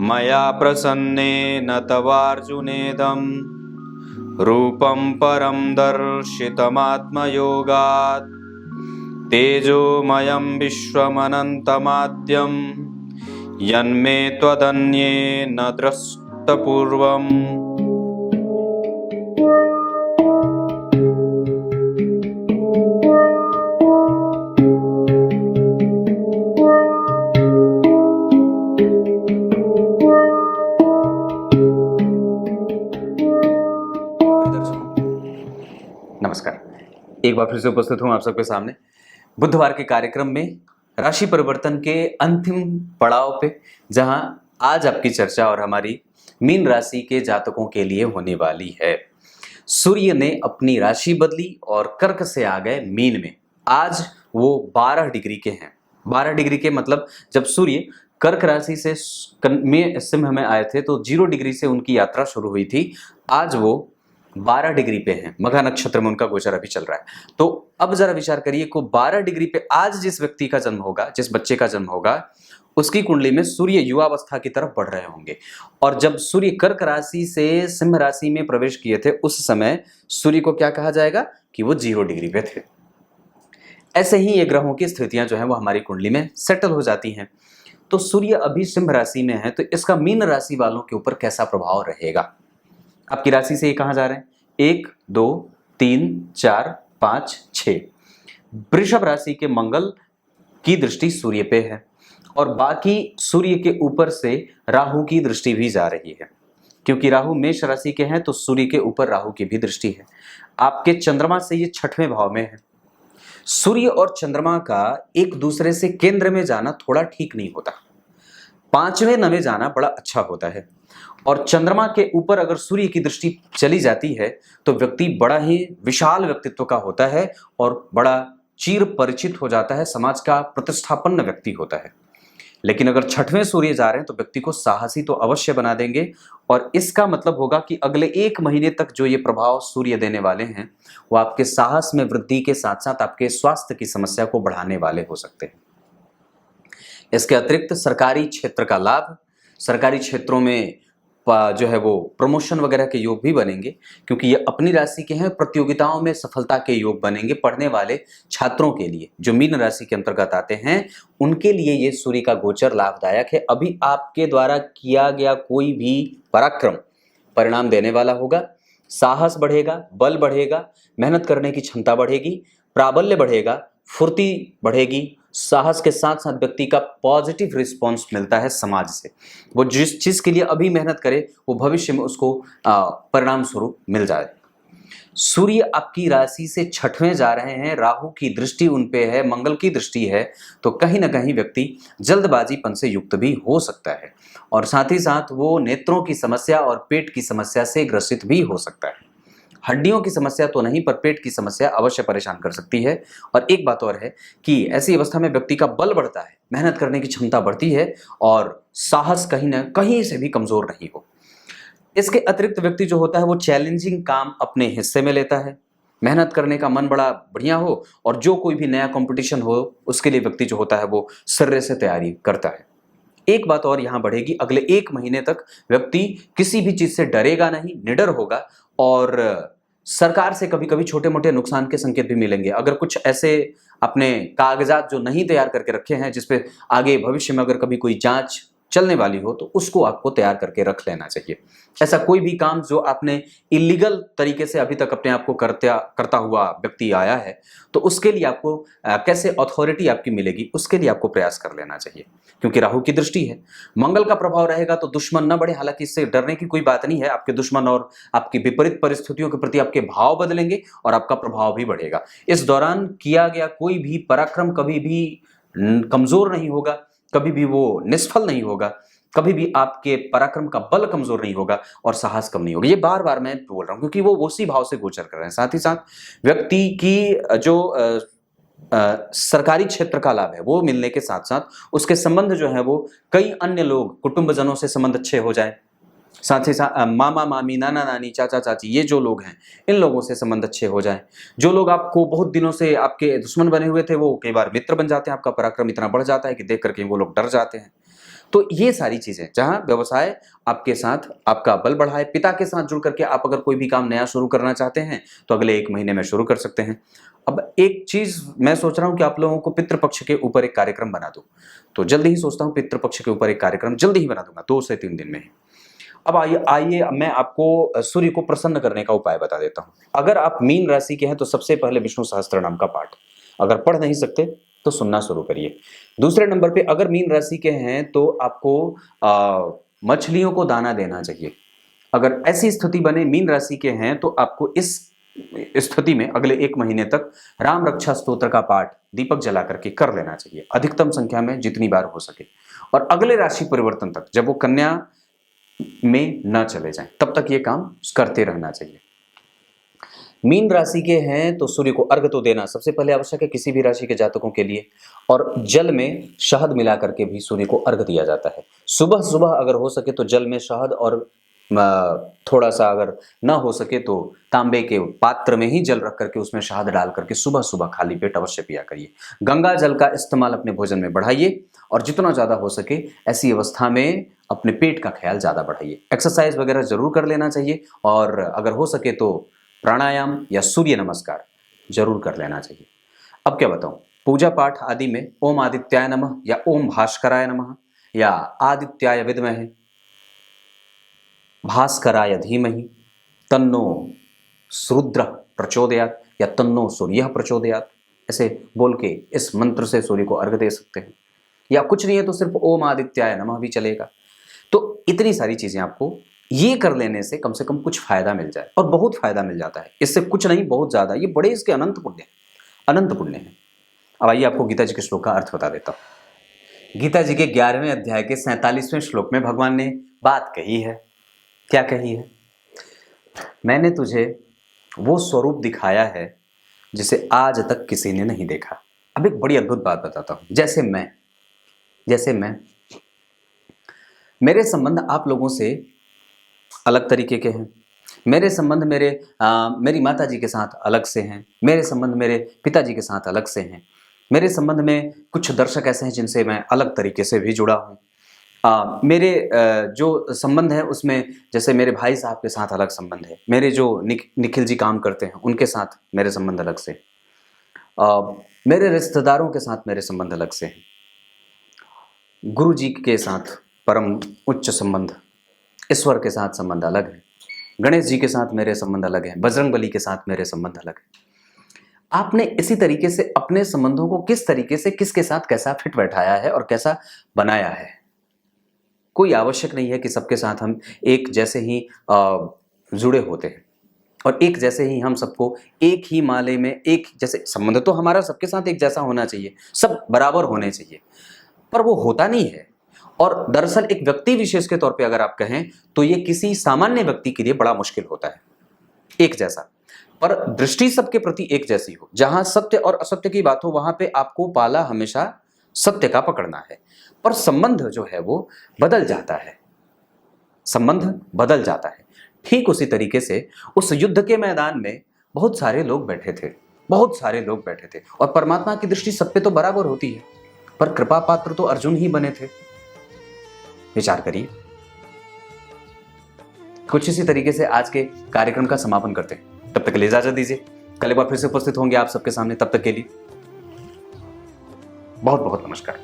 मया प्रसन्नेन तवार्जुनेदं रूपं परं दर्शितमात्मयोगात् तेजोमयं विश्वमनन्तमाद्यं यन्मे त्वदन्येन द्रष्टपूर्वम्। नमस्कार, एक बार फिर से उपस्थित हूं आप सबके सामने बुधवार के कार्यक्रम में राशि परिवर्तन के अंतिम पड़ाव पे, जहां आज आपकी चर्चा और हमारी मीन राशि के जातकों के लिए होने वाली है। सूर्य ने अपनी राशि बदली और कर्क से आ गए मीन में। आज वो 12 डिग्री के हैं। 12 डिग्री के मतलब जब सूर्य कर्क राशि से सिंह में आए थे तो 0 डिग्री से उनकी यात्रा शुरू हुई थी। आज वो 12 डिग्री पे हैं। मघा नक्षत्र में उनका गोचर अभी चल रहा है। तो अब जरा विचार करिए को 12 डिग्री पे आज जिस व्यक्ति का जन्म होगा, जिस बच्चे का जन्म होगा, उसकी कुंडली में सूर्य युवावस्था की तरफ बढ़ रहे होंगे। और जब सूर्य कर्क राशि से सिंह राशि में प्रवेश किए थे उस समय सूर्य को क्या कहा जाएगा कि वो 0 डिग्री पे थे। ऐसे ही ये ग्रहों की स्थितियां जो है वो हमारी कुंडली में सेटल हो जाती हैं। तो सूर्य अभी सिंह राशि में है, तो इसका मीन राशि वालों के ऊपर कैसा प्रभाव रहेगा? आपकी राशि से ये कहां जा रहे हैं? 1, 2, 3, 4, 5, 6। वृषभ राशि के मंगल की दृष्टि सूर्य पे है और बाकी सूर्य के ऊपर से राहु की दृष्टि भी जा रही है। क्योंकि राहु मेष राशि के हैं तो सूर्य के ऊपर राहु की भी दृष्टि है। आपके चंद्रमा से ये 6वें भाव में है। सूर्य और चंद्रमा का एक दूसरे से केंद्र में जाना थोड़ा ठीक नहीं होता। 5वें 9वें जाना बड़ा अच्छा होता है। और चंद्रमा के ऊपर अगर सूर्य की दृष्टि चली जाती है तो व्यक्ति बड़ा ही विशाल व्यक्तित्व का होता है और बड़ा चिर परिचित हो जाता है, समाज का प्रतिष्ठापन्न व्यक्ति होता है। लेकिन अगर 6वें सूर्य जा रहे हैं तो व्यक्ति को साहसी तो अवश्य बना देंगे। और इसका मतलब होगा कि अगले 1 महीने तक जो ये प्रभाव सूर्य देने वाले हैं वो आपके साहस में वृद्धि के साथ साथ आपके स्वास्थ्य की समस्या को बढ़ाने वाले हो सकते हैं। इसके अतिरिक्त सरकारी क्षेत्र का लाभ, सरकारी क्षेत्रों में जो है वो प्रमोशन वगैरह के योग भी बनेंगे, क्योंकि ये अपनी राशि के हैं। प्रतियोगिताओं में सफलता के योग बनेंगे। पढ़ने वाले छात्रों के लिए जो मीन राशि के अंतर्गत आते हैं उनके लिए ये सूर्य का गोचर लाभदायक है। अभी आपके द्वारा किया गया कोई भी पराक्रम परिणाम देने वाला होगा। साहस बढ़ेगा, बल बढ़ेगा, मेहनत करने की क्षमता बढ़ेगी, प्राबल्य बढ़ेगा, फुर्ती बढ़ेगी। साहस के साथ साथ व्यक्ति का पॉजिटिव रिस्पॉन्स मिलता है समाज से। वो जिस चीज के लिए अभी मेहनत करे वो भविष्य में उसको परिणाम स्वरूप मिल जाए। सूर्य आपकी राशि से 6वें जा रहे हैं, राहु की दृष्टि उन पे है, मंगल की दृष्टि है, तो कहीं ना कहीं व्यक्ति जल्दबाजीपन से युक्त भी हो सकता है और साथ ही साथ वो नेत्रों की समस्या और पेट की समस्या से ग्रसित भी हो सकता है। हड्डियों की समस्या तो नहीं, पर पेट की समस्या अवश्य परेशान कर सकती है। और एक बात और है कि ऐसी अवस्था में व्यक्ति का बल बढ़ता है, मेहनत करने की क्षमता बढ़ती है और साहस कहीं ना कहीं से भी कमजोर नहीं हो। इसके अतिरिक्त व्यक्ति जो होता है वो चैलेंजिंग काम अपने हिस्से में लेता है, मेहनत करने का मन बड़ा बढ़िया हो और जो कोई भी नया कंपटीशन हो उसके लिए व्यक्ति जो होता है वो सर्रे से तैयारी करता है। एक बात और यहां बढ़ेगी, अगले 1 महीने तक व्यक्ति किसी भी चीज से डरेगा नहीं, निडर होगा और सरकार से कभी कभी छोटे मोटे नुकसान के संकेत भी मिलेंगे। अगर कुछ ऐसे अपने कागजात जो नहीं तैयार करके रखे हैं जिसपे आगे भविष्य में अगर कभी कोई जांच चलने वाली हो तो उसको आपको तैयार करके रख लेना चाहिए। ऐसा कोई भी काम जो आपने इलीगल तरीके से अभी तक अपने आप को करता हुआ व्यक्ति आया है तो उसके लिए आपको कैसे अथॉरिटी आपकी मिलेगी उसके लिए आपको प्रयास कर लेना चाहिए। क्योंकि राहु की दृष्टि है, मंगल का प्रभाव रहेगा तो दुश्मन न बढ़े। हालांकि इससे डरने की कोई बात नहीं है। आपके दुश्मन और आपकी विपरीत परिस्थितियों के प्रति आपके भाव बदलेंगे और आपका प्रभाव भी बढ़ेगा। इस दौरान किया गया कोई भी पराक्रम कभी भी कमजोर नहीं होगा, कभी भी वो निष्फल नहीं होगा, कभी भी आपके पराक्रम का बल कमजोर नहीं होगा और साहस कम नहीं होगा। ये बार बार मैं बोल रहा हूं क्योंकि वो उसी भाव से गोचर कर रहे हैं। साथ ही साथ व्यक्ति की जो सरकारी क्षेत्र का लाभ है वो मिलने के साथ साथ उसके संबंध जो है वो कई अन्य लोग, कुटुंबजनों से संबंध अच्छे हो जाए। साथ ही साथ मामा मामी, नाना नानी, चाचा चाची, ये जो लोग हैं इन लोगों से संबंध अच्छे हो जाएं। जो लोग आपको बहुत दिनों से आपके दुश्मन बने हुए थे वो कई बार मित्र बन जाते हैं। आपका पराक्रम इतना बढ़ जाता है कि देख करके वो लोग डर जाते हैं। तो ये सारी चीजें, जहां व्यवसाय आपके साथ आपका बल बढ़ाए, पिता के साथ जुड़ करके आप अगर कोई भी काम नया शुरू करना चाहते हैं तो अगले 1 महीने में शुरू कर सकते हैं। अब एक चीज मैं सोच रहा हूं कि आप लोगों को पितृपक्ष के ऊपर एक कार्यक्रम बना दूं, तो जल्दी ही सोचता हूं पितृपक्ष के ऊपर एक कार्यक्रम जल्दी ही बना दूंगा, 2 से 3 दिन में ही। अब आइए मैं आपको सूर्य को प्रसन्न करने का उपाय बता देता हूं। अगर आप मीन राशि के हैं तो सबसे पहले विष्णु सहस्त्र नाम का पाठ, अगर पढ़ नहीं सकते तो सुनना शुरू करिए। दूसरे नंबर पे अगर मीन राशि के हैं तो आपको मछलियों को दाना देना चाहिए। अगर ऐसी स्थिति बने मीन राशि के हैं तो आपको इस स्थिति में अगले 1 महीने तक राम रक्षा स्तोत्र का पाठ दीपक जला करके कर लेना चाहिए, अधिकतम संख्या में जितनी बार हो सके। और अगले राशि परिवर्तन तक, जब वो कन्या में न चले जाएं, तब तक ये काम करते रहना चाहिए। मीन राशि के हैं तो सूर्य को अर्घ तो देना सबसे पहले आवश्यक है किसी भी राशि के जातकों के लिए, और जल में शहद मिला करके भी सूर्य को अर्घ दिया जाता है। सुबह सुबह अगर हो सके तो जल में शहद, और थोड़ा सा अगर ना हो सके तो तांबे के पात्र में ही जल रख करके उसमें शहद डाल करके सुबह सुबह खाली पेट अवश्य पिया करिए। गंगा जल का इस्तेमाल अपने भोजन में बढ़ाइए, और जितना ज़्यादा हो सके ऐसी अवस्था में अपने पेट का ख्याल ज़्यादा बढ़ाइए। एक्सरसाइज वगैरह जरूर कर लेना चाहिए, और अगर हो सके तो प्राणायाम या सूर्य नमस्कार जरूर कर लेना चाहिए। अब क्या बताऊं, पूजा पाठ आदि में ओम आदित्याय नमः या ओम भास्कराय नमः या आदित्याय विद्महे भास्कराय धीमहि तन्नो रुद्र प्रचोदयात् या तन्नो सूर्य प्रचोदयात्, ऐसे बोल के इस मंत्र से सूर्य को अर्घ दे सकते हैं। या कुछ नहीं है तो सिर्फ ओम आदित्याय नमः भी चलेगा। तो इतनी सारी चीजें आपको ये कर लेने से कम कुछ फायदा मिल जाए, और बहुत फायदा मिल जाता है। इससे कुछ नहीं, बहुत ज्यादा, ये बड़े इसके अनंत पुण्य हैं। अब आइए आपको गीता जी के श्लोक का अर्थ बता देता हूं। गीता जी के 11वें अध्याय के 47वें श्लोक में भगवान ने बात कही है। क्या कही है? मैंने तुझे वो स्वरूप दिखाया है जिसे आज तक किसी ने नहीं देखा। अब एक बड़ी अद्भुत बात बताता हूं। जैसे मैं मेरे संबंध आप लोगों से अलग तरीके के हैं। मेरे संबंध मेरी माता जी के साथ अलग से हैं। मेरे संबंध मेरे पिताजी के साथ अलग से हैं। मेरे संबंध में कुछ दर्शक ऐसे हैं जिनसे मैं अलग तरीके से भी जुड़ा हूँ। मेरे जो संबंध है उसमें जैसे मेरे भाई साहब के साथ अलग संबंध है। मेरे जो निखिल जी काम करते हैं उनके साथ मेरे संबंध अलग से। मेरे रिश्तेदारों के साथ मेरे संबंध अलग से हैं। गुरु जी के साथ परम उच्च संबंध, ईश्वर के साथ संबंध अलग है। गणेश जी के साथ मेरे संबंध अलग हैं। बजरंगबली के साथ मेरे संबंध अलग है। आपने इसी तरीके से अपने संबंधों को किस तरीके से किसके साथ कैसा फिट बैठाया है और कैसा बनाया है। कोई आवश्यक नहीं है कि सबके साथ हम एक जैसे ही जुड़े होते हैं, और एक जैसे ही हम सबको एक ही माले में एक जैसे संबंध तो हमारा सबके साथ एक जैसा होना चाहिए, सब बराबर होने चाहिए, पर वो होता नहीं है। और दरअसल एक व्यक्ति विशेष के तौर पे अगर आप कहें तो ये किसी सामान्य व्यक्ति के लिए बड़ा मुश्किल होता है एक जैसा, पर दृष्टि सबके प्रति एक जैसी हो। जहां सत्य और असत्य की बात हो वहां पे आपको पाला हमेशा सत्य का पकड़ना है, पर संबंध जो है वो बदल जाता है। संबंध बदल जाता है। ठीक उसी तरीके से उस युद्ध के मैदान में बहुत सारे लोग बैठे थे, और परमात्मा की दृष्टि सब पे तो बराबर होती है, पर कृपा पात्र तो अर्जुन ही बने थे। विचार करिए। कुछ इसी तरीके से आज के कार्यक्रम का समापन करते हैं। तब तक के लिए इजाजत दीजिए। कल एक बार फिर से उपस्थित होंगे आप सबके सामने। तब तक के लिए बहुत बहुत नमस्कार।